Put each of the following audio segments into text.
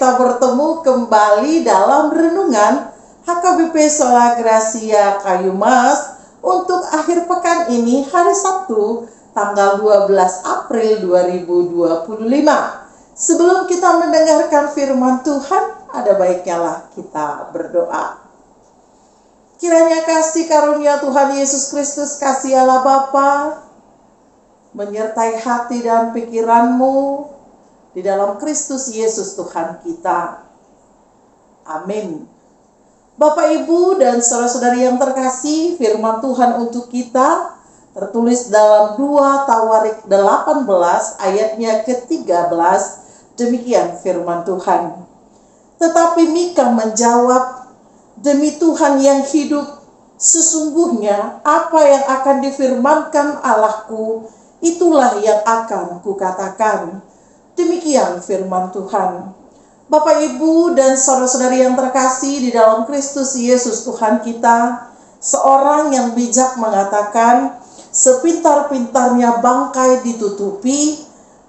kita bertemu kembali dalam renungan HKBP Sola Gracia Kayu Mas untuk akhir pekan ini hari Sabtu tanggal 12 April 2025. Sebelum kita mendengarkan firman Tuhan, ada baiknya lah kita berdoa. Kiranya kasih karunia Tuhan Yesus Kristus, kasih Allah Bapa, menyertai hati dan pikiranmu di dalam Kristus Yesus Tuhan kita. Amin. Bapak, Ibu, dan saudara-saudari yang terkasih, firman Tuhan untuk kita tertulis dalam 2 Tawarik 18 ayatnya ke-13. Demikian firman Tuhan. Tetapi Mika menjawab, demi Tuhan yang hidup, sesungguhnya apa yang akan difirmankan Allahku, itulah yang akan kukatakan. Demikian firman Tuhan. Bapak, Ibu, dan saudara-saudari yang terkasih di dalam Kristus Yesus Tuhan kita, seorang yang bijak mengatakan, sepintar-pintarnya bangkai ditutupi,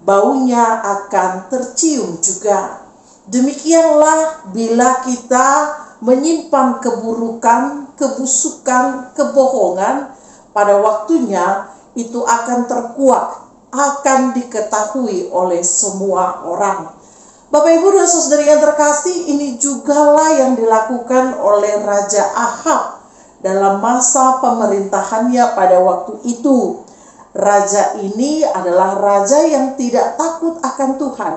baunya akan tercium juga. Demikianlah bila kita menyimpan keburukan, kebusukan, kebohongan, pada waktunya itu akan terkuak, akan diketahui oleh semua orang. Bapak, Ibu, dan saudari yang terkasih, ini jugalah yang dilakukan oleh Raja Ahab dalam masa pemerintahannya pada waktu itu. Raja ini adalah raja yang tidak takut akan Tuhan,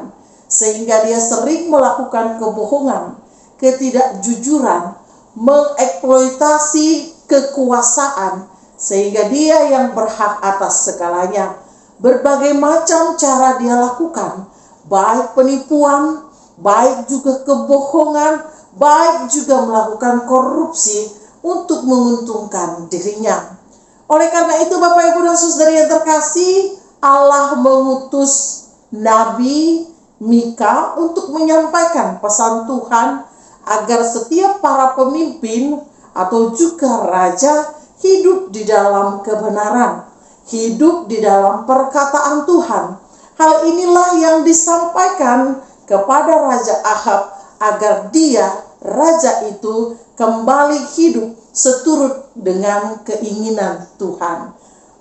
sehingga dia sering melakukan kebohongan, ketidakjujuran, mengeksploitasi kekuasaan, sehingga dia yang berhak atas segalanya. Berbagai macam cara dia lakukan, baik penipuan, baik juga kebohongan, baik juga melakukan korupsi untuk menguntungkan dirinya. Oleh karena itu, Bapak, Ibu, dan saudari yang terkasih, Allah mengutus Nabi Mika untuk menyampaikan pesan Tuhan agar setiap para pemimpin atau juga raja hidup di dalam kebenaran, hidup di dalam perkataan Tuhan. Hal inilah yang disampaikan kepada Raja Ahab agar dia, raja itu, kembali hidup seturut dengan keinginan Tuhan.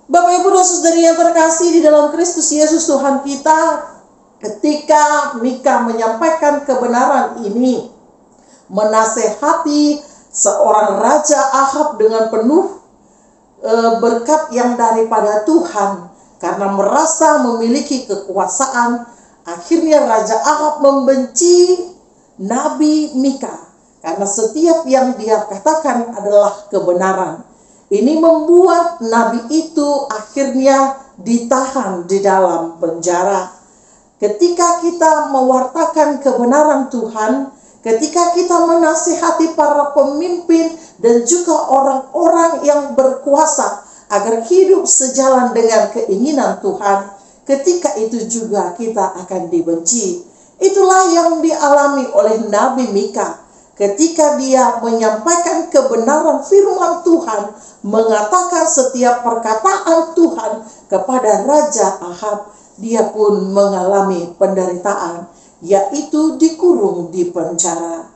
Bapak, Ibu, dan saudari yang terkasih di dalam Kristus Yesus Tuhan kita, ketika Mika menyampaikan kebenaran ini, menasehati seorang Raja Ahab dengan penuh berkat yang daripada Tuhan, karena merasa memiliki kekuasaan, akhirnya Raja Ahab membenci Nabi Mika karena setiap yang dia katakan adalah kebenaran. Ini membuat nabi itu akhirnya ditahan di dalam penjara. Ketika kita mewartakan kebenaran Tuhan, ketika kita menasihati para pemimpin dan juga orang-orang yang berkuasa agar hidup sejalan dengan keinginan Tuhan, ketika itu juga kita akan dibenci. Itulah yang dialami oleh Nabi Mika ketika dia menyampaikan kebenaran firman Tuhan, mengatakan setiap perkataan Tuhan kepada Raja Ahab. Dia pun mengalami penderitaan, yaitu dikurung di penjara.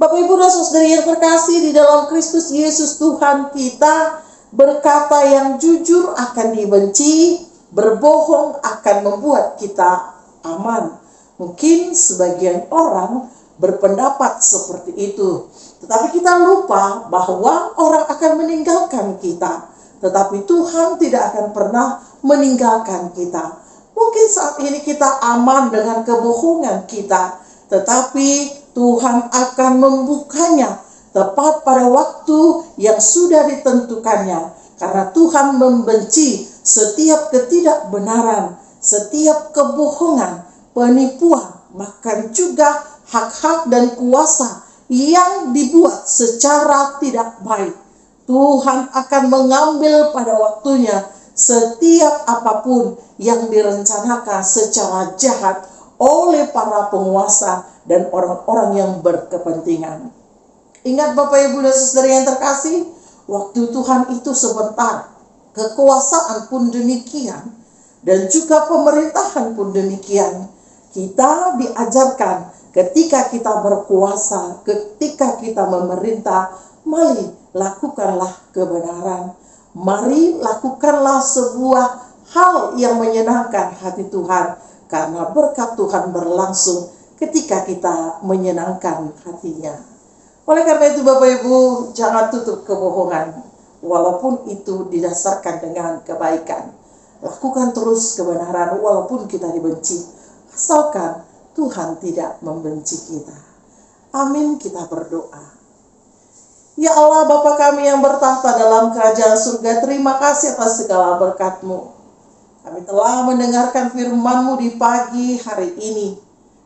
Bapak, Ibu, dan saudari yang terkasih di dalam Kristus Yesus Tuhan kita, berkata yang jujur akan dibenci, berbohong akan membuat kita aman. Mungkin sebagian orang berpendapat seperti itu, tetapi kita lupa bahwa orang akan meninggalkan kita, tetapi Tuhan tidak akan pernah meninggalkan kita. Mungkin saat ini kita aman dengan kebohongan kita, tetapi Tuhan akan membukanya tepat pada waktu yang sudah ditentukannya, karena Tuhan membenci setiap ketidakbenaran, setiap kebohongan, penipuan, bahkan juga hak-hak dan kuasa yang dibuat secara tidak baik. Tuhan akan mengambil pada waktunya setiap apapun yang direncanakan secara jahat oleh para penguasa dan orang-orang yang berkepentingan. Ingat, Bapak, Ibu, dan saudari yang terkasih, waktu Tuhan itu sebentar, kekuasaan pun demikian, dan juga pemerintahan pun demikian. Kita diajarkan ketika kita berkuasa, ketika kita memerintah, mari lakukanlah kebenaran. Mari lakukanlah sebuah hal yang menyenangkan hati Tuhan, karena berkat Tuhan berlangsung ketika kita menyenangkan hatinya. Oleh karena itu Bapak Ibu, jangan tutup kebohongan, walaupun itu didasarkan dengan kebaikan. Lakukan terus kebenaran walaupun kita dibenci, asalkan Tuhan tidak membenci kita. Amin, kita berdoa. Ya Allah, Bapa kami yang bertahta dalam kerajaan surga, terima kasih atas segala berkat-Mu. Kami telah mendengarkan firman-Mu di pagi hari ini,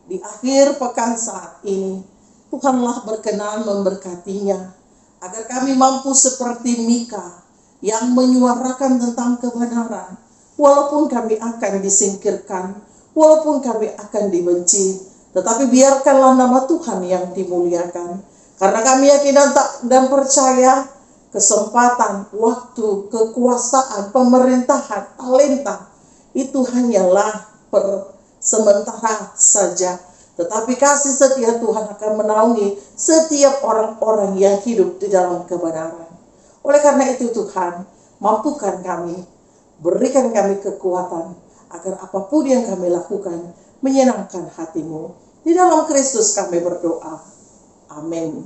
di akhir pekan saat ini. Tuhanlah berkenan memberkatinya, agar kami mampu seperti Mika yang menyuarakan tentang kebenaran, walaupun kami akan disingkirkan, walaupun kami akan dibenci, tetapi biarkanlah nama Tuhan yang dimuliakan. Karena kami yakin dan percaya kesempatan, waktu, kekuasaan, pemerintahan, talenta itu hanyalah sementara saja. Tetapi kasih setia Tuhan akan menaungi setiap orang-orang yang hidup di dalam kebenaran. Oleh karena itu Tuhan, mampukan kami, berikan kami kekuatan, agar apapun yang kami lakukan menyenangkan hati-Mu. Di dalam Kristus kami berdoa. Amin.